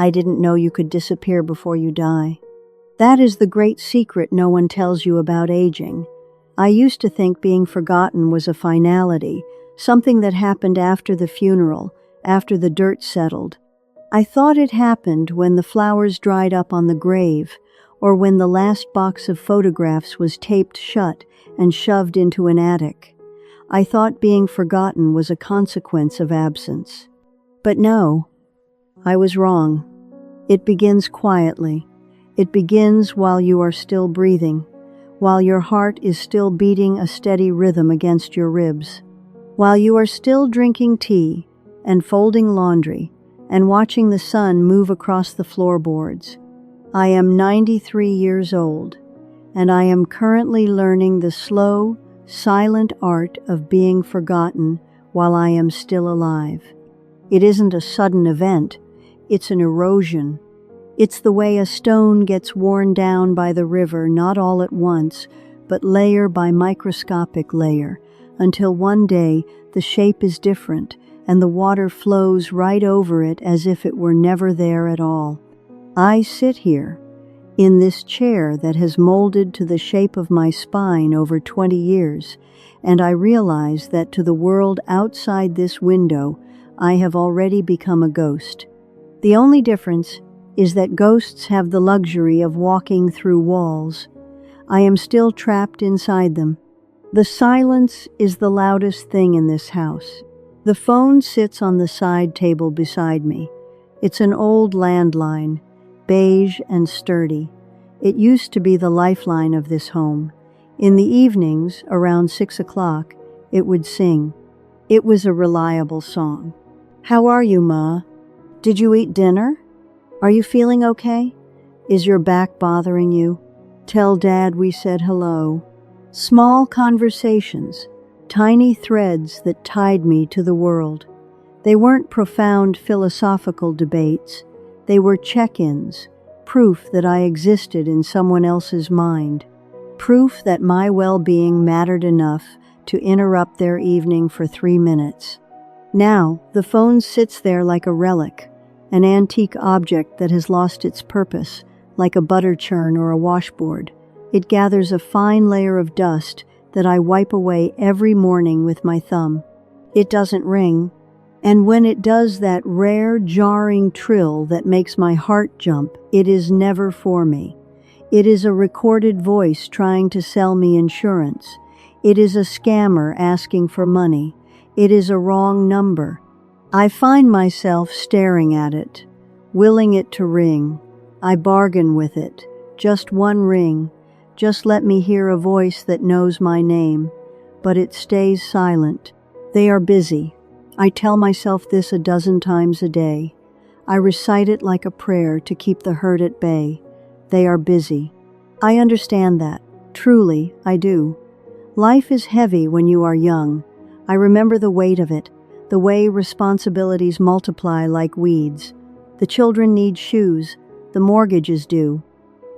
I didn't know you could disappear before you die. That is the great secret no one tells you about aging. I used to think being forgotten was a finality, something that happened after the funeral, after the dirt settled. I thought it happened when the flowers dried up on the grave, or when the last box of photographs was taped shut and shoved into an attic. I thought being forgotten was a consequence of absence. But no, I was wrong. It begins quietly. It begins while you are still breathing, while your heart is still beating a steady rhythm against your ribs, while you are still drinking tea and folding laundry and watching the sun move across the floorboards. I am 93 years old, and I am currently learning the slow, silent art of being forgotten while I am still alive. It isn't a sudden event, it's an erosion. It's the way a stone gets worn down by the river, not all at once, but layer by microscopic layer, until one day the shape is different and the water flows right over it as if it were never there at all. I sit here, in this chair that has molded to the shape of my spine over 20 years, and I realize that to the world outside this window, I have already become a ghost. The only difference is that ghosts have the luxury of walking through walls. I am still trapped inside them. The silence is the loudest thing in this house. The phone sits on the side table beside me. It's an old landline, beige and sturdy. It used to be the lifeline of this home. In the evenings, around 6 o'clock, it would sing. It was a reliable song. "How are you, Ma? Did you eat dinner? Are you feeling okay? Is your back bothering you? Tell Dad we said hello." Small conversations, tiny threads that tied me to the world. They weren't profound philosophical debates. They were check-ins, proof that I existed in someone else's mind, proof that my well-being mattered enough to interrupt their evening for 3 minutes. Now, the phone sits there like a relic, an antique object that has lost its purpose, like a butter churn or a washboard. It gathers a fine layer of dust that I wipe away every morning with my thumb. It doesn't ring, and when it does that rare, jarring trill that makes my heart jump, it is never for me. It is a recorded voice trying to sell me insurance. It is a scammer asking for money. It is a wrong number. I find myself staring at it, willing it to ring. I bargain with it. Just one ring. Just let me hear a voice that knows my name. But it stays silent. They are busy. I tell myself this a dozen times a day. I recite it like a prayer to keep the hurt at bay. They are busy. I understand that. Truly, I do. Life is heavy when you are young. I remember the weight of it, the way responsibilities multiply like weeds. The children need shoes. The mortgage is due.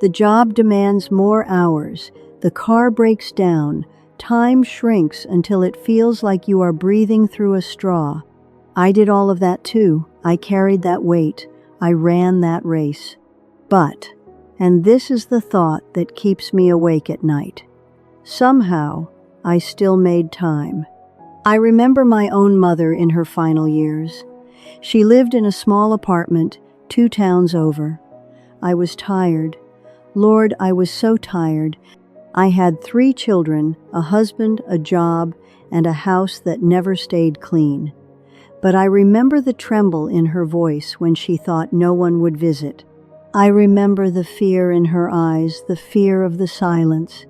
The job demands more hours. The car breaks down. Time shrinks until it feels like you are breathing through a straw. I did all of that too. I carried that weight. I ran that race. But, and this is the thought that keeps me awake at night, somehow I still made time. I remember my own mother in her final years. She lived in a small apartment 2 towns over. I was tired. Lord, I was so tired. I had 3 children, a husband, a job, and a house that never stayed clean. But I remember the tremble in her voice when she thought no one would visit. I remember the fear in her eyes, the fear of the silence.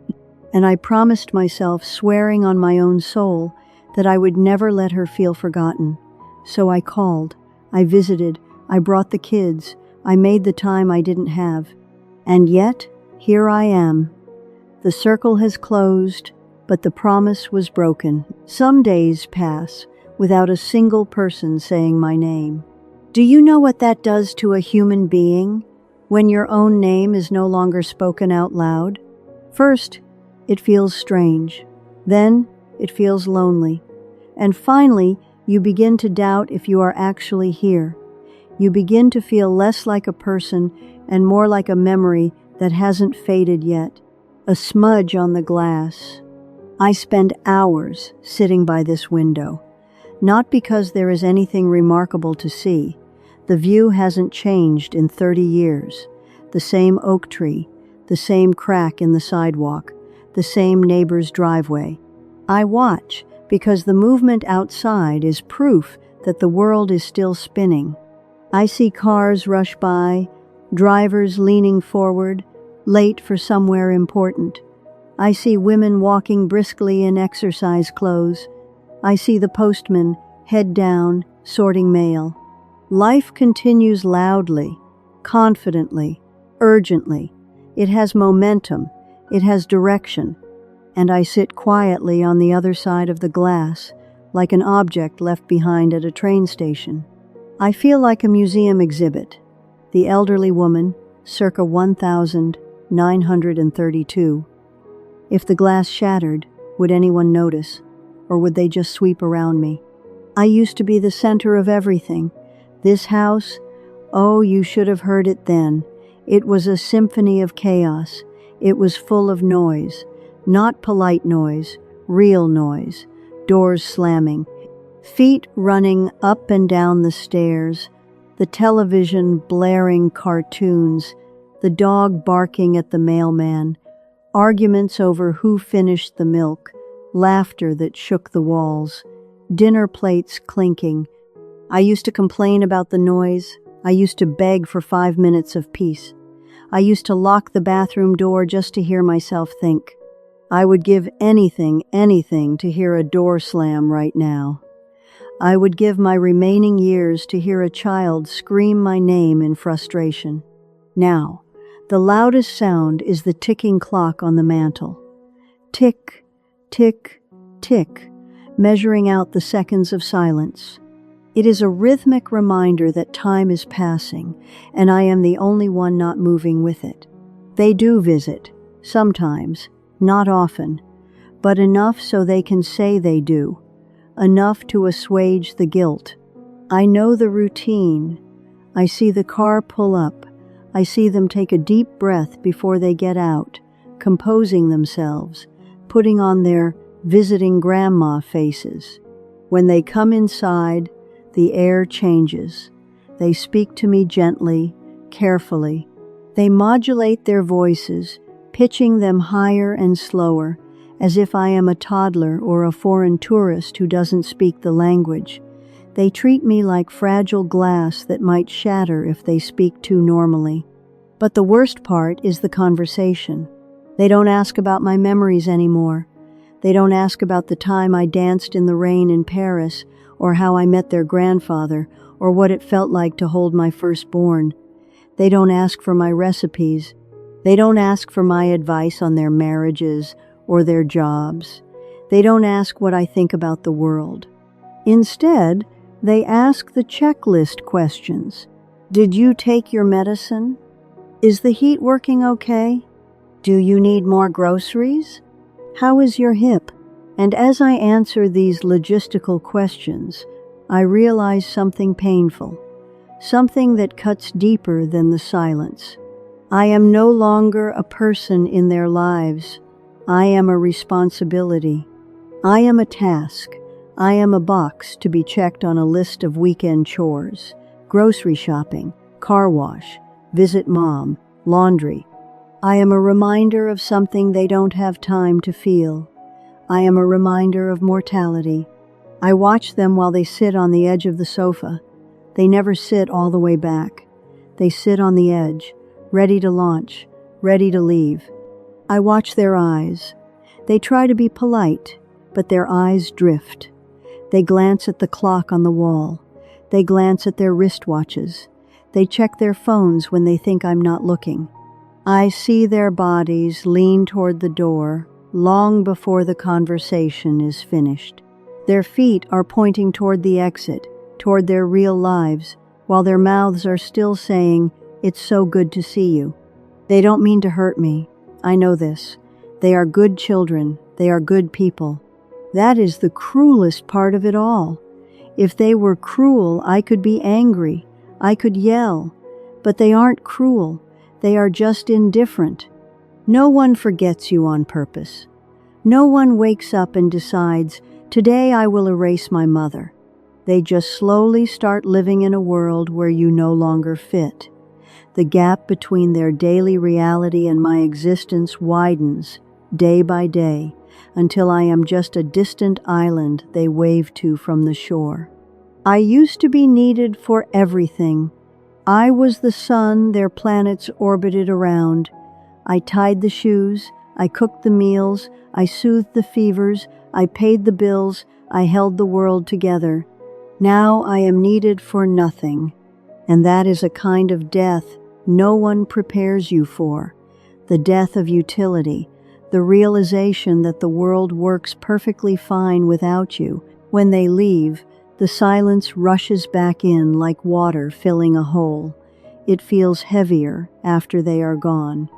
And I promised myself, swearing on my own soul, that I would never let her feel forgotten. So I called, I visited, I brought the kids, I made the time I didn't have. And yet, here I am. The circle has closed, but the promise was broken. Some days pass without a single person saying my name. Do you know what that does to a human being when your own name is no longer spoken out loud? First, it feels strange. Then, it feels lonely. And finally, you begin to doubt if you are actually here. You begin to feel less like a person and more like a memory that hasn't faded yet, a smudge on the glass. I spend hours sitting by this window, not because there is anything remarkable to see. The view hasn't changed in 30 years. The same oak tree, the same crack in the sidewalk, the same neighbor's driveway. I watch because the movement outside is proof that the world is still spinning. I see cars rush by, drivers leaning forward, late for somewhere important. I see women walking briskly in exercise clothes. I see the postman, head down, sorting mail. Life continues loudly, confidently, urgently. It has momentum, it has direction, and I sit quietly on the other side of the glass, like an object left behind at a train station. I feel like a museum exhibit. The elderly woman, circa 1932. If the glass shattered, would anyone notice, or would they just sweep around me? I used to be the center of everything. This house, oh, you should have heard it then. It was a symphony of chaos. It was full of noise, not polite noise, real noise. Doors slamming, feet running up and down the stairs, the television blaring cartoons, the dog barking at the mailman, arguments over who finished the milk, laughter that shook the walls, dinner plates clinking. I used to complain about the noise. I used to beg for 5 minutes of peace. I used to lock the bathroom door just to hear myself think. I would give anything to hear a door slam right now. I would give my remaining years to hear a child scream my name in frustration. Now, the loudest sound is the ticking clock on the mantel. Tick, tick, tick, measuring out the seconds of silence. It is a rhythmic reminder that time is passing, and I am the only one not moving with it. They do visit, sometimes, not often, but enough so they can say they do, enough to assuage the guilt. I know the routine. I see the car pull up. I see them take a deep breath before they get out, composing themselves, putting on their visiting grandma faces. When they come inside, the air changes. They speak to me gently, carefully. They modulate their voices, pitching them higher and slower, as if I am a toddler or a foreign tourist who doesn't speak the language. They treat me like fragile glass that might shatter if they speak too normally. But the worst part is the conversation. They don't ask about my memories anymore. They don't ask about the time I danced in the rain in Paris, or how I met their grandfather, or what it felt like to hold my firstborn. They don't ask for my recipes. They don't ask for my advice on their marriages or their jobs. They don't ask what I think about the world. Instead, they ask the checklist questions. Did you take your medicine? Is the heat working okay? Do you need more groceries? How is your hip? And as I answer these logistical questions, I realize something painful, something that cuts deeper than the silence. I am no longer a person in their lives. I am a responsibility. I am a task. I am a box to be checked on a list of weekend chores, grocery shopping, car wash, visit mom, laundry. I am a reminder of something they don't have time to feel. I am a reminder of mortality. I watch them while they sit on the edge of the sofa. They never sit all the way back. They sit on the edge, ready to launch, ready to leave. I watch their eyes. They try to be polite, but their eyes drift. They glance at the clock on the wall. They glance at their wristwatches. They check their phones when they think I'm not looking. I see their bodies lean toward the door long before the conversation is finished. Their feet are pointing toward the exit, toward their real lives, while their mouths are still saying, "It's so good to see you." They don't mean to hurt me. I know this. They are good children. They are good people. That is the cruelest part of it all. If they were cruel, I could be angry. I could yell, but they aren't cruel. They are just indifferent. No one forgets you on purpose. No one wakes up and decides, today I will erase my mother. They just slowly start living in a world where you no longer fit. The gap between their daily reality and my existence widens, day by day, until I am just a distant island they wave to from the shore. I used to be needed for everything. I was the sun their planets orbited around. I tied the shoes, I cooked the meals, I soothed the fevers, I paid the bills, I held the world together. Now I am needed for nothing, and that is a kind of death no one prepares you for. The death of utility, the realization that the world works perfectly fine without you. When they leave, the silence rushes back in like water filling a hole. It feels heavier after they are gone.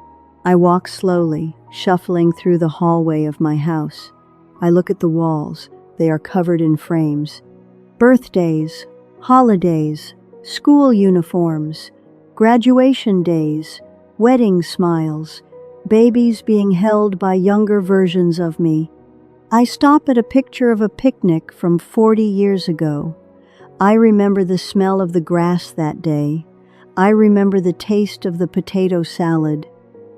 I walk slowly, shuffling through the hallway of my house. I look at the walls. They are covered in frames. Birthdays, holidays, school uniforms, graduation days, wedding smiles, babies being held by younger versions of me. I stop at a picture of a picnic from 40 years ago. I remember the smell of the grass that day. I remember the taste of the potato salad.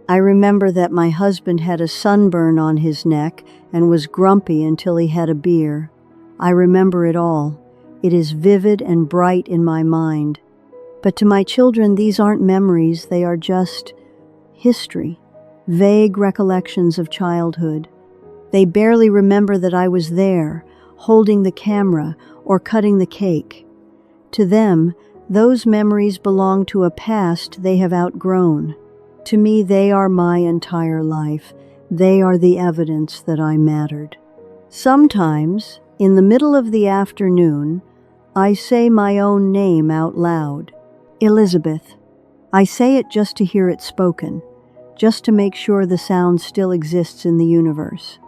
I remember that my husband had a sunburn on his neck and was grumpy until he had a beer. I remember it all. It is vivid and bright in my mind. But to my children, these aren't memories, they are just history, vague recollections of childhood. They barely remember that I was there, holding the camera or cutting the cake. To them, those memories belong to a past they have outgrown. To me, they are my entire life. They are the evidence that I mattered. Sometimes, in the middle of the afternoon, I say my own name out loud. Elizabeth. I say it just to hear it spoken, just to make sure the sound still exists in the universe.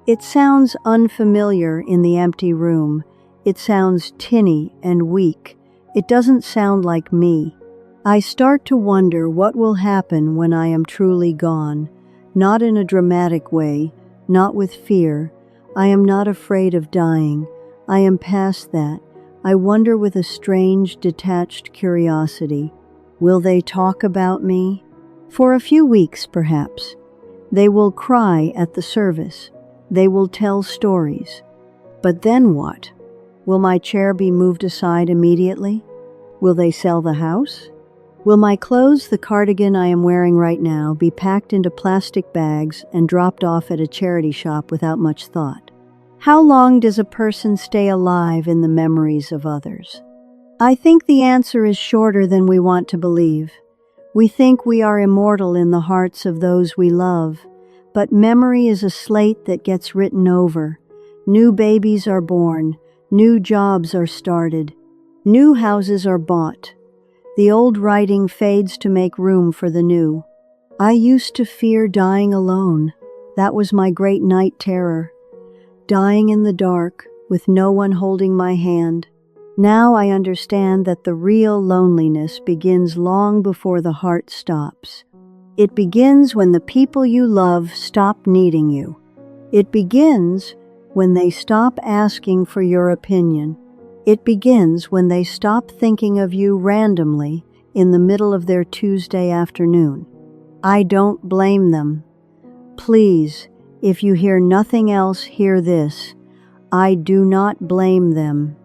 It sounds unfamiliar in the empty room. It sounds tinny and weak. It doesn't sound like me. I start to wonder what will happen when I am truly gone. Not in a dramatic way, not with fear. I am not afraid of dying. I am past that. I wonder with a strange, detached curiosity. Will they talk about me? For a few weeks, perhaps. They will cry at the service. They will tell stories. But then what? Will my chair be moved aside immediately? Will they sell the house? Will my clothes, the cardigan I am wearing right now, be packed into plastic bags and dropped off at a charity shop without much thought? How long does a person stay alive in the memories of others? I think the answer is shorter than we want to believe. We think we are immortal in the hearts of those we love, but memory is a slate that gets written over. New babies are born, new jobs are started, new houses are bought. The old writing fades to make room for the new. I used to fear dying alone. That was my great night terror. Dying in the dark, with no one holding my hand. Now I understand that the real loneliness begins long before the heart stops. It begins when the people you love stop needing you. It begins when they stop asking for your opinion. It begins when they stop thinking of you randomly in the middle of their Tuesday afternoon. I don't blame them. Please, if you hear nothing else, hear this. I do not blame them.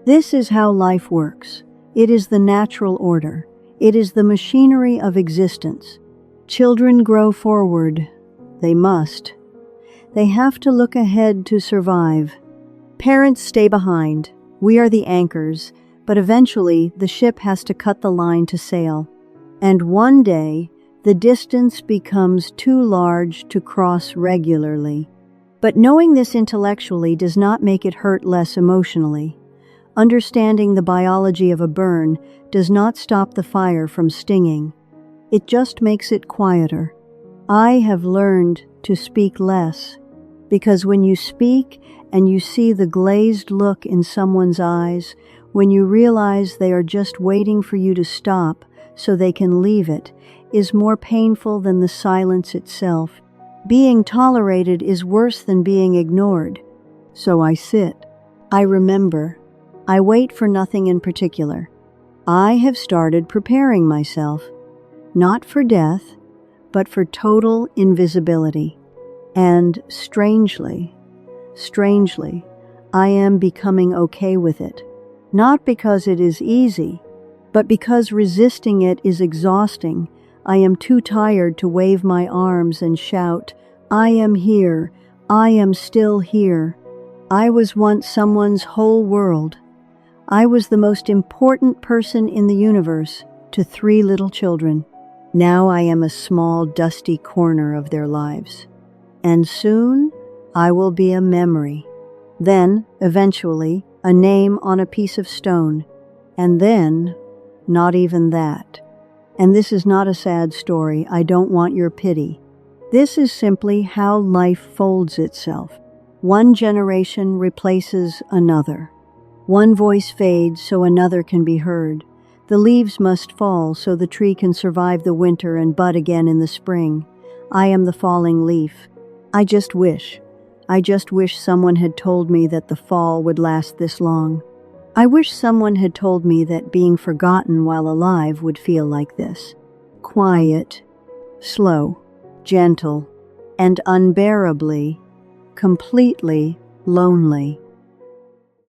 This is how life works. It is the natural order. It is the machinery of existence. Children grow forward. They must. They have to look ahead to survive. Parents stay behind. We are the anchors, but eventually the ship has to cut the line to sail. And one day, the distance becomes too large to cross regularly. But knowing this intellectually does not make it hurt less emotionally. Understanding the biology of a burn does not stop the fire from stinging. It just makes it quieter. I have learned to speak less, because when you speak and you see the glazed look in someone's eyes, when you realize they are just waiting for you to stop so they can leave it, is more painful than the silence itself. Being tolerated is worse than being ignored. So I sit. I remember. I wait for nothing in particular. I have started preparing myself, not for death, but for total invisibility. And strangely, I am becoming okay with it. Not because it is easy, but because resisting it is exhausting. I am too tired to wave my arms and shout, "I am here. I am still here." I was once someone's whole world. I was the most important person in the universe to 3 little children. Now I am a small, dusty corner of their lives. And soon, I will be a memory. Then, eventually, a name on a piece of stone. And then, not even that. And this is not a sad story. I don't want your pity. This is simply how life folds itself. One generation replaces another. One voice fades so another can be heard. The leaves must fall so the tree can survive the winter and bud again in the spring. I am the falling leaf. I just wish someone had told me that the fall would last this long. I wish someone had told me that being forgotten while alive would feel like this. Quiet, slow, gentle, and unbearably, completely lonely.